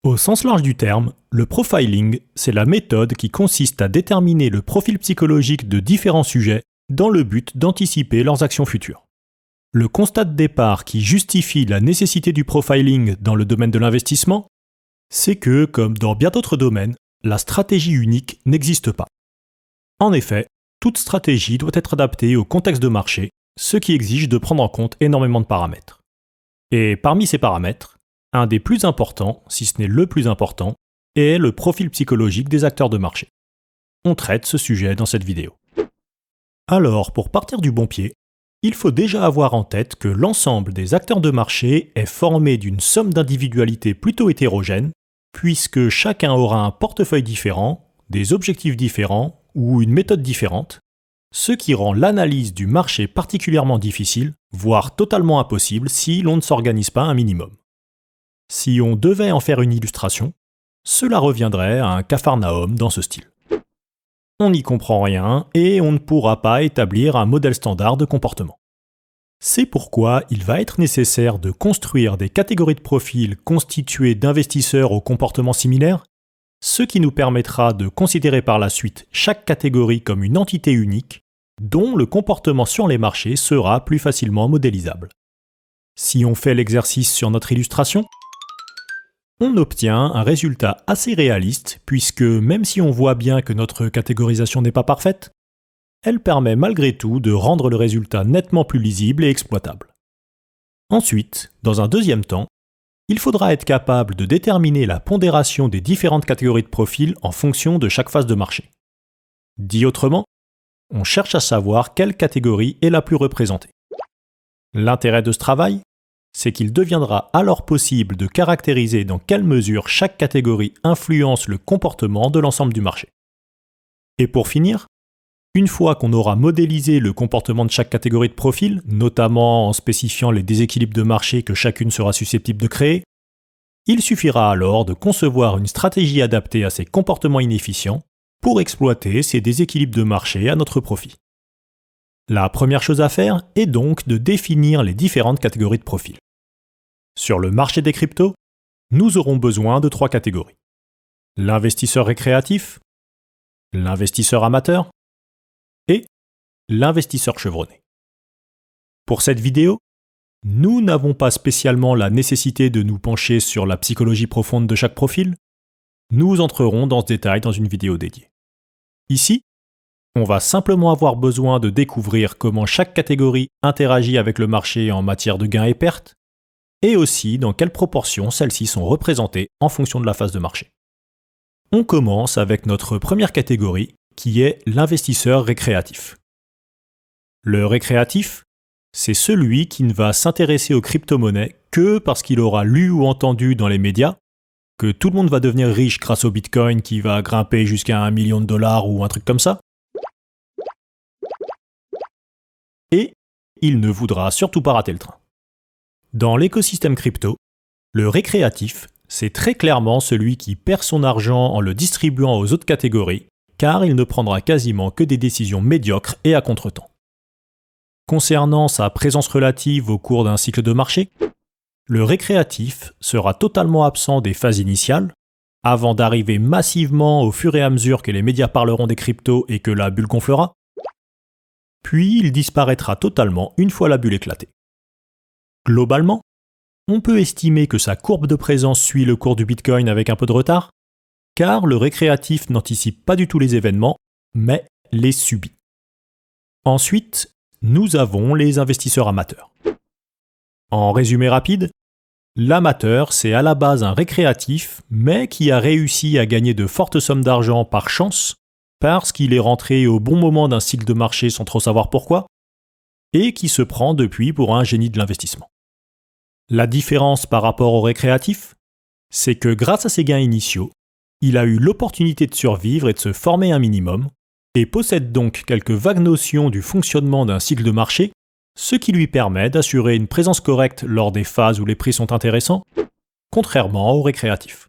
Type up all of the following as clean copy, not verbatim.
Au sens large du terme, le profiling, c'est la méthode qui consiste à déterminer le profil psychologique de différents sujets dans le but d'anticiper leurs actions futures. Le constat de départ qui justifie la nécessité du profiling dans le domaine de l'investissement, c'est que, comme dans bien d'autres domaines, la stratégie unique n'existe pas. En effet, toute stratégie doit être adaptée au contexte de marché, ce qui exige de prendre en compte énormément de paramètres. Et parmi ces paramètres, un des plus importants, si ce n'est le plus important, est le profil psychologique des acteurs de marché. On traite ce sujet dans cette vidéo. Alors, pour partir du bon pied, il faut déjà avoir en tête que l'ensemble des acteurs de marché est formé d'une somme d'individualités plutôt hétérogènes, puisque chacun aura un portefeuille différent, des objectifs différents ou une méthode différente, ce qui rend l'analyse du marché particulièrement difficile, voire totalement impossible si l'on ne s'organise pas un minimum. Si on devait en faire une illustration, cela reviendrait à un capharnaüm dans ce style. On n'y comprend rien et on ne pourra pas établir un modèle standard de comportement. C'est pourquoi il va être nécessaire de construire des catégories de profils constituées d'investisseurs au comportement similaire, ce qui nous permettra de considérer par la suite chaque catégorie comme une entité unique, dont le comportement sur les marchés sera plus facilement modélisable. Si on fait l'exercice sur notre illustration, on obtient un résultat assez réaliste puisque même si on voit bien que notre catégorisation n'est pas parfaite, elle permet malgré tout de rendre le résultat nettement plus lisible et exploitable. Ensuite, dans un deuxième temps, il faudra être capable de déterminer la pondération des différentes catégories de profils en fonction de chaque phase de marché. Dit autrement, on cherche à savoir quelle catégorie est la plus représentée. L'intérêt de ce travail, c'est qu'il deviendra alors possible de caractériser dans quelle mesure chaque catégorie influence le comportement de l'ensemble du marché. Et pour finir, une fois qu'on aura modélisé le comportement de chaque catégorie de profil, notamment en spécifiant les déséquilibres de marché que chacune sera susceptible de créer, il suffira alors de concevoir une stratégie adaptée à ces comportements inefficients pour exploiter ces déséquilibres de marché à notre profit. La première chose à faire est donc de définir les différentes catégories de profils. Sur le marché des cryptos, nous aurons besoin de 3 catégories. L'investisseur récréatif, l'investisseur amateur et l'investisseur chevronné. Pour cette vidéo, nous n'avons pas spécialement la nécessité de nous pencher sur la psychologie profonde de chaque profil. Nous entrerons dans ce détail dans une vidéo dédiée. Ici, on va simplement avoir besoin de découvrir comment chaque catégorie interagit avec le marché en matière de gains et pertes, et aussi dans quelle proportion celles-ci sont représentées en fonction de la phase de marché. On commence avec notre première catégorie, qui est l'investisseur récréatif. Le récréatif, c'est celui qui ne va s'intéresser aux crypto-monnaies que parce qu'il aura lu ou entendu dans les médias que tout le monde va devenir riche grâce au Bitcoin qui va grimper jusqu'à $1 million ou un truc comme ça. Et il ne voudra surtout pas rater le train. Dans l'écosystème crypto, le récréatif, c'est très clairement celui qui perd son argent en le distribuant aux autres catégories, car il ne prendra quasiment que des décisions médiocres et à contretemps. Concernant sa présence relative au cours d'un cycle de marché, le récréatif sera totalement absent des phases initiales, avant d'arriver massivement au fur et à mesure que les médias parleront des cryptos et que la bulle gonflera, puis il disparaîtra totalement une fois la bulle éclatée. Globalement, on peut estimer que sa courbe de présence suit le cours du Bitcoin avec un peu de retard, car le récréatif n'anticipe pas du tout les événements, mais les subit. Ensuite, nous avons les investisseurs amateurs. En résumé rapide, l'amateur, c'est à la base un récréatif, mais qui a réussi à gagner de fortes sommes d'argent par chance, parce qu'il est rentré au bon moment d'un cycle de marché sans trop savoir pourquoi, et qui se prend depuis pour un génie de l'investissement. La différence par rapport au récréatif, c'est que grâce à ses gains initiaux, il a eu l'opportunité de survivre et de se former un minimum, et possède donc quelques vagues notions du fonctionnement d'un cycle de marché, ce qui lui permet d'assurer une présence correcte lors des phases où les prix sont intéressants, contrairement au récréatif.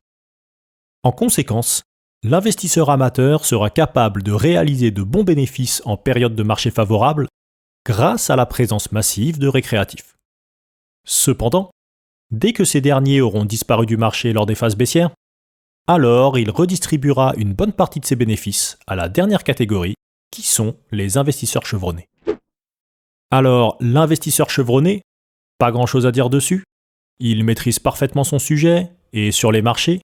En conséquence, l'investisseur amateur sera capable de réaliser de bons bénéfices en période de marché favorable grâce à la présence massive de récréatifs. Cependant, dès que ces derniers auront disparu du marché lors des phases baissières, alors il redistribuera une bonne partie de ses bénéfices à la dernière catégorie, qui sont les investisseurs chevronnés. Alors, l'investisseur chevronné, pas grand-chose à dire dessus. Il maîtrise parfaitement son sujet, et sur les marchés,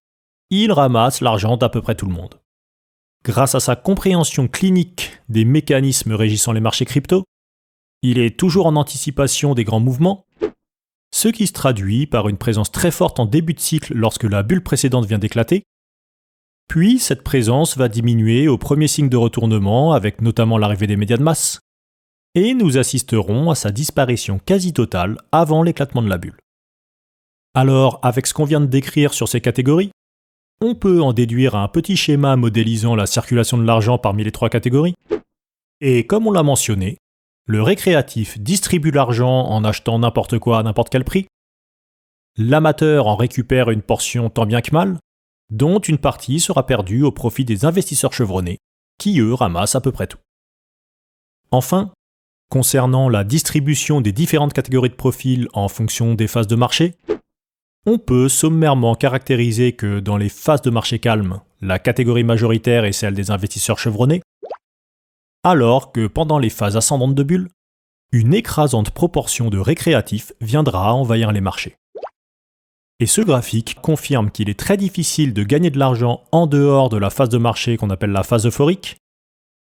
il ramasse l'argent d'à peu près tout le monde. Grâce à sa compréhension clinique des mécanismes régissant les marchés crypto, il est toujours en anticipation des grands mouvements, ce qui se traduit par une présence très forte en début de cycle lorsque la bulle précédente vient d'éclater. Puis cette présence va diminuer au premier signe de retournement avec notamment l'arrivée des médias de masse, et nous assisterons à sa disparition quasi totale avant l'éclatement de la bulle. Alors, avec ce qu'on vient de décrire sur ces catégories, on peut en déduire un petit schéma modélisant la circulation de l'argent parmi les trois catégories. Et comme on l'a mentionné, le récréatif distribue l'argent en achetant n'importe quoi à n'importe quel prix. L'amateur en récupère une portion tant bien que mal, dont une partie sera perdue au profit des investisseurs chevronnés, qui eux ramassent à peu près tout. Enfin, concernant la distribution des différentes catégories de profils en fonction des phases de marché, on peut sommairement caractériser que dans les phases de marché calme, la catégorie majoritaire est celle des investisseurs chevronnés, alors que pendant les phases ascendantes de bulle, une écrasante proportion de récréatifs viendra envahir les marchés. Et ce graphique confirme qu'il est très difficile de gagner de l'argent en dehors de la phase de marché qu'on appelle la phase euphorique,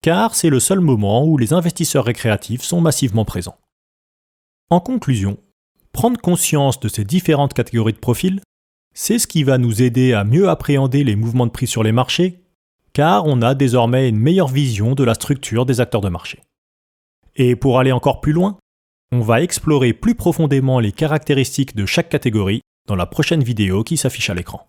car c'est le seul moment où les investisseurs récréatifs sont massivement présents. En conclusion, prendre conscience de ces différentes catégories de profils, c'est ce qui va nous aider à mieux appréhender les mouvements de prix sur les marchés, car on a désormais une meilleure vision de la structure des acteurs de marché. Et pour aller encore plus loin, on va explorer plus profondément les caractéristiques de chaque catégorie dans la prochaine vidéo qui s'affiche à l'écran.